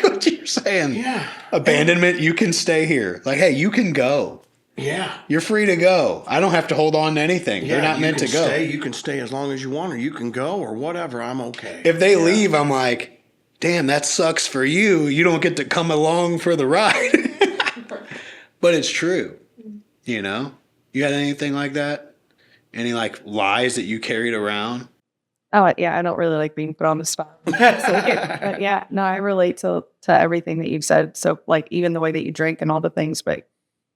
what you're saying. Yeah. Abandonment, you can stay here. Like, hey, you can go. Yeah. You're free to go. I don't have to hold on to anything. They're not meant to go. You can stay as long as you want, or you can go, or whatever. I'm okay. If they leave, I'm like, damn, that sucks for you. You don't get to come along for the ride. But it's true. You had anything like that? Any like lies that you carried around? Oh, yeah. I don't really like being put on the spot. But yeah, no, I relate to everything that you've said. So like even the way that you drink and all the things, but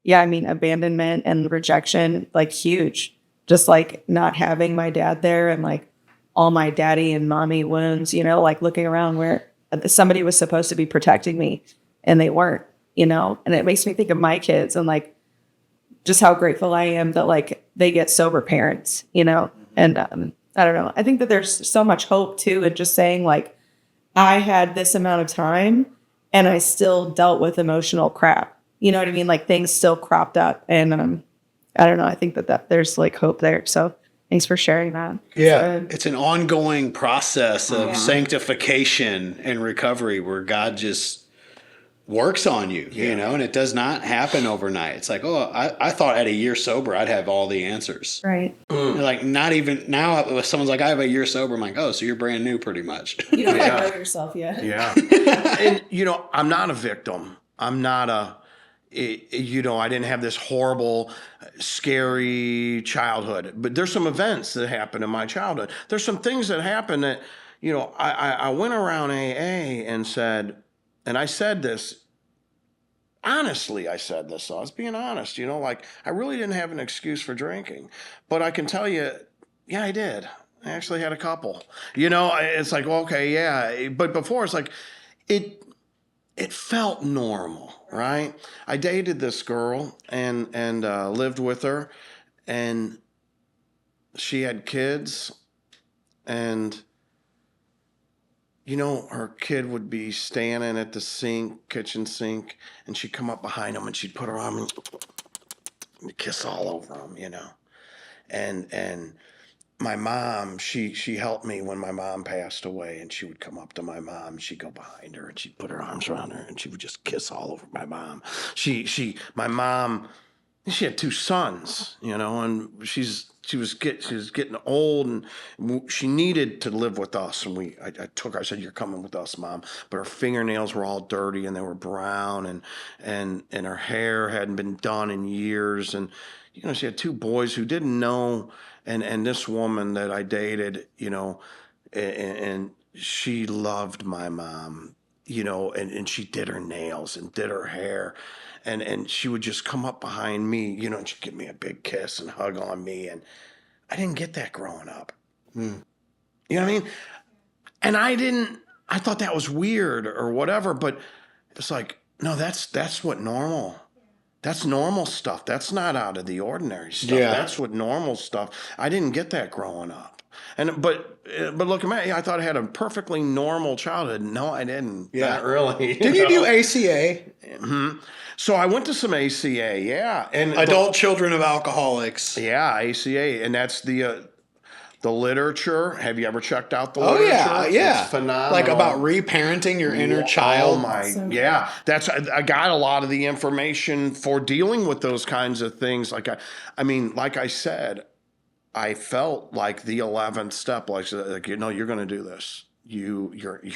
yeah, I mean, abandonment and rejection, like huge, just like not having my dad there and like all my daddy and mommy wounds, like looking around where somebody was supposed to be protecting me and they weren't, and it makes me think of my kids and like, just how grateful I am that like they get sober parents, and I don't know. I think that there's so much hope too in just saying like, I had this amount of time and I still dealt with emotional crap. You know what I mean? Like things still cropped up, and I don't know. I think that there's like hope there. So thanks for sharing that. Yeah, it's an ongoing process of sanctification and recovery where God just works on you, and it does not happen overnight. It's like, I thought at a year sober, I'd have all the answers. Right. Like not even now, if someone's like, I have a year sober, I'm like, oh, so you're brand new pretty much. You don't know yourself yet. Yeah. And, I'm not a victim. I'm not I didn't have this horrible, scary childhood, but there's some events that happened in my childhood. There's some things that happened that, I went around AA and said, and I said this, honestly, so I was being honest, like I really didn't have an excuse for drinking, but I can tell you, yeah, I did. I actually had a couple, it's like, okay, yeah. But before it's like, it felt normal, right? I dated this girl and lived with her, and she had kids, and her kid would be standing at the kitchen sink, and she'd come up behind him and she'd put her arm and kiss all over him, And my mom, she helped me when my mom passed away, and she would come up to my mom, and she'd go behind her and she'd put her arms around her and she would just kiss all over my mom. My mom, she had two sons, and she was getting old, and she needed to live with us. And I took her. I said, "You're coming with us, Mom." But her fingernails were all dirty and they were brown, and her hair hadn't been done in years. And she had two boys who didn't know. And this woman that I dated, and she loved my mom, and she did her nails and did her hair. And she would just come up behind me, and she'd give me a big kiss and hug on me. And I didn't get that growing up. You know what I mean? And I thought that was weird or whatever, but it's like, no, that's what normal That's normal stuff. That's not out of the ordinary stuff. Yeah. That's what normal stuff. I didn't get that growing up. But looking back, I thought I had a perfectly normal childhood. No, I didn't. Yeah. Not really. Did you do ACA? So I went to some ACA, yeah, and Adult Children of Alcoholics. yeah, ACA, and that's the literature. Have you ever checked out the Oh literature? yeah. It's phenomenal. Like about reparenting your inner child. Oh my, yeah. That's I got a lot of the information for dealing with those kinds of things. Like like I said, I felt like the 11th step, like you're going to do this. You're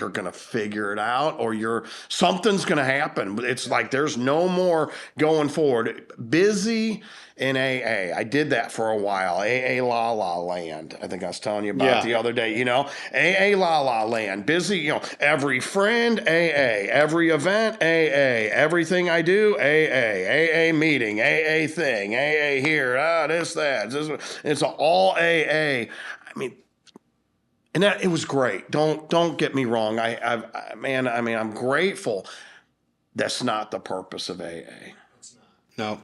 going to figure it out, or something's going to happen. But it's like there's no more going forward. Busy in AA. I did that for a while. AA La La Land. I think I was telling you about the other day. AA La La Land. Busy. Every friend AA. Every event AA. Everything I do AA. AA meeting. AA thing. AA here. This that. It's all AA. And it was great. Don't get me wrong. I'm grateful. That's not the purpose of AA. No.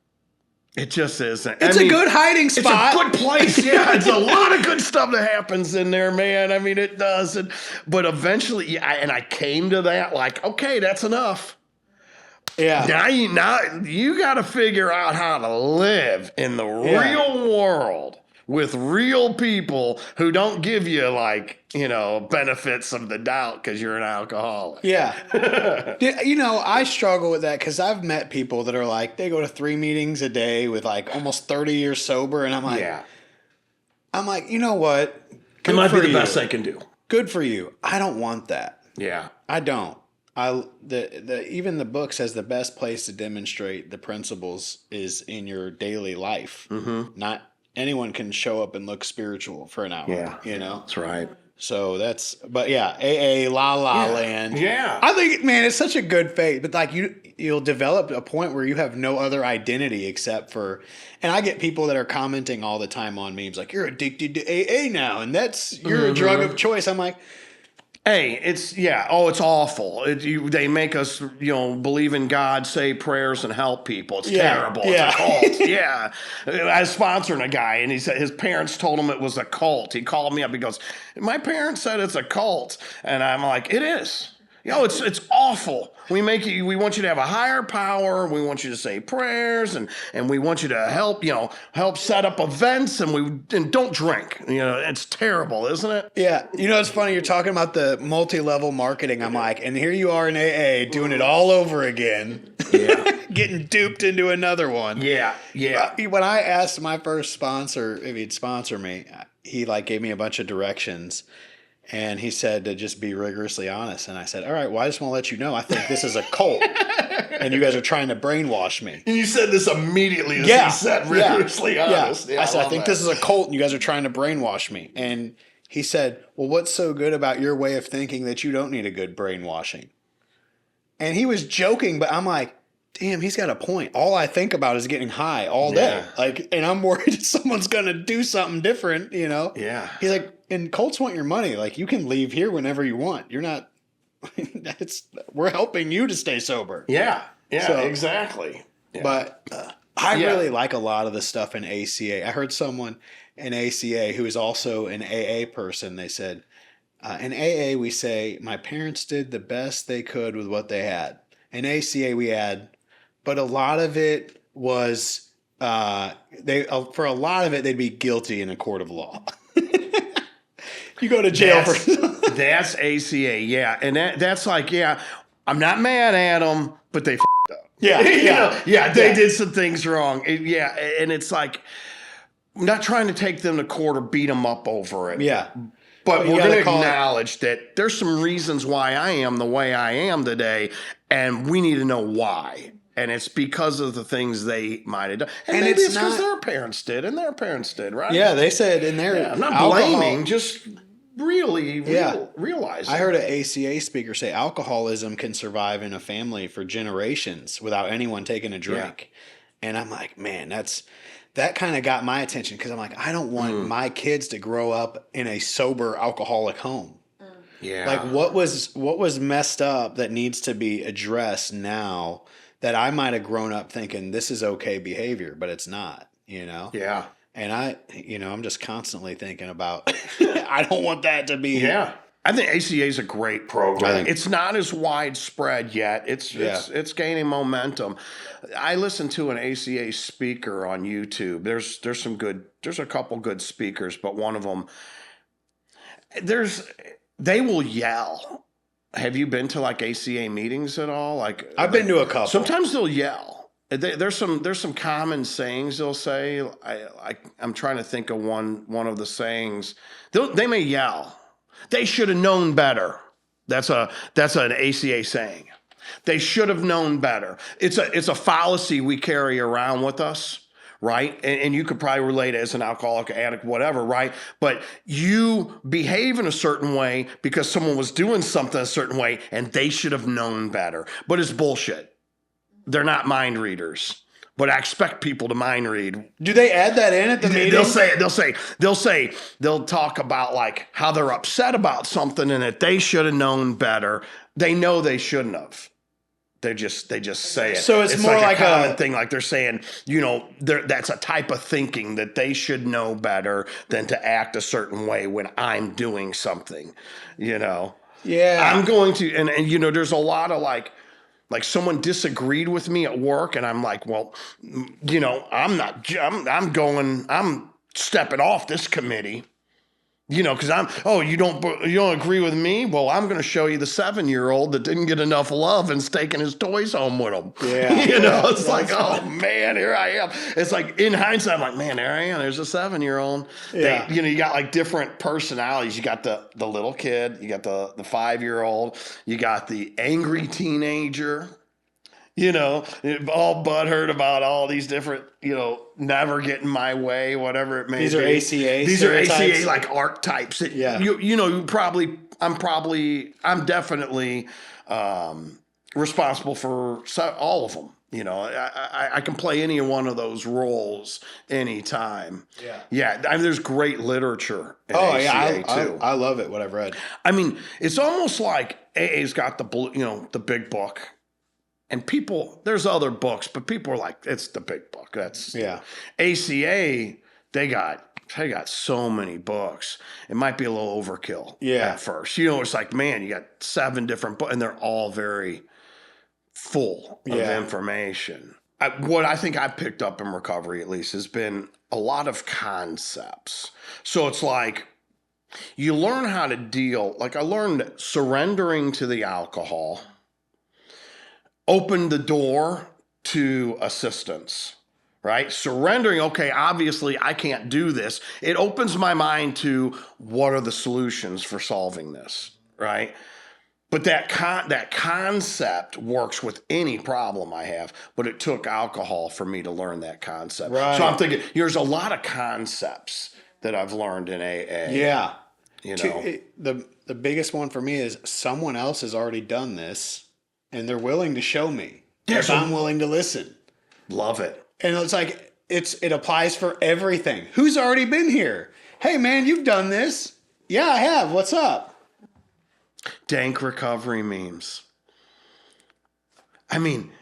It just isn't. It's a good hiding spot. It's a good place. Yeah, it's a lot of good stuff that happens in there, man. It does. But eventually, I came to that like, okay, that's enough. Yeah. Now you got to figure out how to live in the real world with real people who don't give you benefits of the doubt because you're an alcoholic. Yeah. I struggle with that because I've met people that are like, they go to 3 meetings a day with like almost 30 years sober. And I'm like, you know what? It might be the best they can do. Good for you. I don't want that. Yeah. I don't. Even the book says the best place to demonstrate the principles is in your daily life. Mm-hmm. Not anyone can show up and look spiritual for an hour. Yeah. That's right. So AA La La Land. Yeah. I think, man, it's such a good faith. But like you'll develop a point where you have no other identity except for, and I get people that are commenting all the time on memes like, you're addicted to AA now, and you're a drug of choice. I'm like, hey, it's awful. They make us, believe in God, say prayers, and help people. It's terrible. It's a cult. Yeah. I was sponsoring a guy, and he said his parents told him it was a cult. He called me up. He goes, my parents said it's a cult. And I'm like, it is. It's awful. We want you to have a higher power. We want you to say prayers, and we want you to help set up events, and don't drink. It's terrible, isn't it? Yeah. It's funny. You're talking about the multi-level marketing. I'm like, and here you are in AA doing it all over again. Yeah. Getting duped into another one. Yeah. Yeah. When I asked my first sponsor if he'd sponsor me, he gave me a bunch of directions. And he said to just be rigorously honest. And I said, all right, well, I just want to let you know, I think this is a cult. And you guys are trying to brainwash me. And you said this immediately as he said rigorously honest. Yeah. I said, I think this is a cult and you guys are trying to brainwash me. And he said, well, what's so good about your way of thinking that you don't need a good brainwashing? And he was joking, but I'm like, damn, he's got a point. All I think about is getting high all day. And I'm worried someone's going to do something different, Yeah. He's like, and cults want your money. Like, you can leave here whenever you want. You're not, we're helping you to stay sober. Yeah. Yeah, exactly. Yeah. But I really like a lot of the stuff in ACA. I heard someone in ACA who is also an AA person. They said, in AA, we say, my parents did the best they could with what they had. In ACA, we add, but a lot of it was, for a lot of it, they'd be guilty in a court of law. You go to jail for that's ACA, yeah, and that's like, I'm not mad at them, but they f***ed up. They did some things wrong. And it's like, I'm not trying to take them to court or beat them up over it. Yeah, but we're going to acknowledge that there's some reasons why I am the way I am today, and we need to know why. And it's because of the things they might have done. And maybe it's because their parents did, and their parents did, right? Yeah, they said in their I'm not blaming, just really realize. I heard an ACA speaker say alcoholism can survive in a family for generations without anyone taking a drink. Yeah. And I'm like, man, that kind of got my attention because I'm like, I don't want my kids to grow up in a sober alcoholic home. Yeah. Like what was messed up that needs to be addressed now that I might have grown up thinking this is okay behavior, but it's not, you know? Yeah. And I'm just constantly thinking about, I don't want that to be. Yeah. I think ACA is a great program. It's not as widespread yet. It's gaining momentum. I listened to an ACA speaker on YouTube. There's a couple good speakers, but one of them, they will yell. Have you been to like ACA meetings at all? I've been to a couple. Sometimes they'll yell. There's some common sayings they'll say. I'm trying to think of one of the sayings. They may yell. They should have known better. That's an ACA saying. They should have known better. It's a fallacy we carry around with us, right? And you could probably relate as an alcoholic, addict, whatever, right? But you behave in a certain way because someone was doing something a certain way and they should have known better. But it's bullshit. They're not mind readers. But I expect people to mind read. Do they add that in at the meeting? They'll talk about like how they're upset about something and that they should have known better. They know they shouldn't have. They just say it. So it's more like a common thing. Like they're saying, that's a type of thinking that they should know better than to act a certain way when I'm doing something, Yeah. I'm going to, and there's a lot of like someone disagreed with me at work and I'm like, well, I'm stepping off this committee, because you don't agree with me? Well, I'm going to show you the 7-year-old that didn't get enough love and taking his toys home with him. Yeah. It's like, oh man, here I am. It's like in hindsight, I'm like, man, there I am. There's a 7-year-old. Yeah. You got like different personalities. You got the little kid, you got the 5-year-old, you got the angry teenager, all butthurt about all these different, never getting my way, whatever it may be. These are ACA. These are ACA like archetypes. That yeah. I'm definitely responsible for all of them. I can play any one of those roles anytime. Yeah. Yeah. I mean, there's great literature in ACA too. I love it, what I've read. I mean, it's almost like AA's got the big book. And there's other books, but people are like, it's the big book. That's ACA. They got so many books. It might be a little overkill at first. It's like, man, you got 7 different books, and they're all very full of information. What I think I've picked up in recovery, at least, has been a lot of concepts. So it's like you learn how to deal. Like I learned surrendering to the alcohol opened the door to assistance, right? Surrendering, okay, obviously I can't do this. It opens my mind to what are the solutions for solving this, right? But that concept works with any problem I have, but it took alcohol for me to learn that concept. Right. So I'm thinking, there's a lot of concepts that I've learned in AA. Yeah. The biggest one for me is someone else has already done this, and they're willing to show me if I'm willing to listen. Love it. And it's like, it applies for everything. Who's already been here? Hey, man, you've done this. Yeah, I have. What's up? Dank Recovery memes. I mean,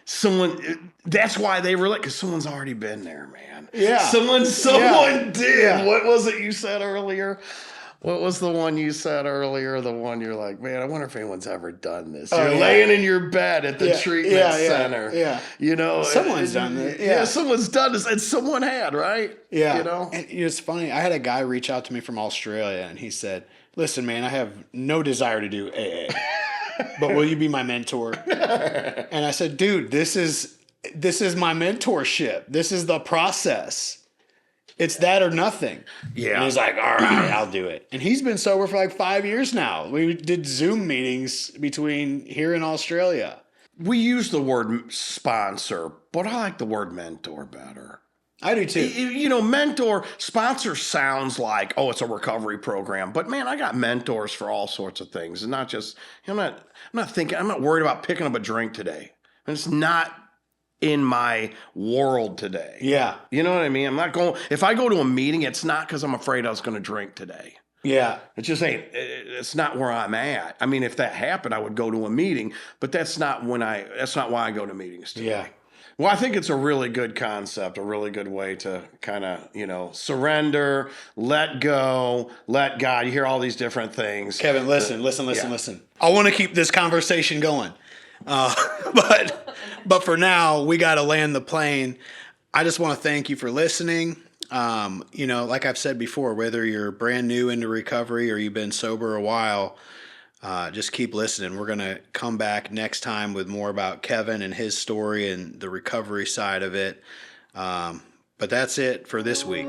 that's why they relate, because someone's already been there, man. Yeah. Someone did. Yeah. What was it you said earlier? What was the one you said earlier? The one you're like, man, I wonder if anyone's ever done this. You're laying in your bed at the treatment center. Yeah. Someone's done this. Yeah, someone's done this. And someone had, right? Yeah. And it's funny. I had a guy reach out to me from Australia, and he said, listen, man, I have no desire to do AA, but will you be my mentor? And I said, dude, this is my mentorship. This is the process. It's that or nothing. Yeah. And he's like, all right, I'll do it. And he's been sober for like 5 years now. We did Zoom meetings between here and Australia. We use the word sponsor, but I like the word mentor better. I do too. Mentor, sponsor sounds like, oh, it's a recovery program. But man, I got mentors for all sorts of things. And not just, I'm not worried about picking up a drink today. It's not in my world today. Yeah. You know what I mean? I'm not going, if I go to a meeting, it's not because I'm afraid I was going to drink today. Yeah. It just ain't. It's not where I'm at. I mean, if that happened, I would go to a meeting, but that's not That's not why I go to meetings today. Yeah. Well, I think it's a really good concept, a really good way to kind of, surrender, let go, let God. You hear all these different things. Kevin, listen. I want to keep this conversation going. But for now, we got to land the plane. I just want to thank you for listening. Like I've said before, whether you're brand new into recovery or you've been sober a while, just keep listening. We're going to come back next time with more about Kevin and his story and the recovery side of it. But that's it for this week.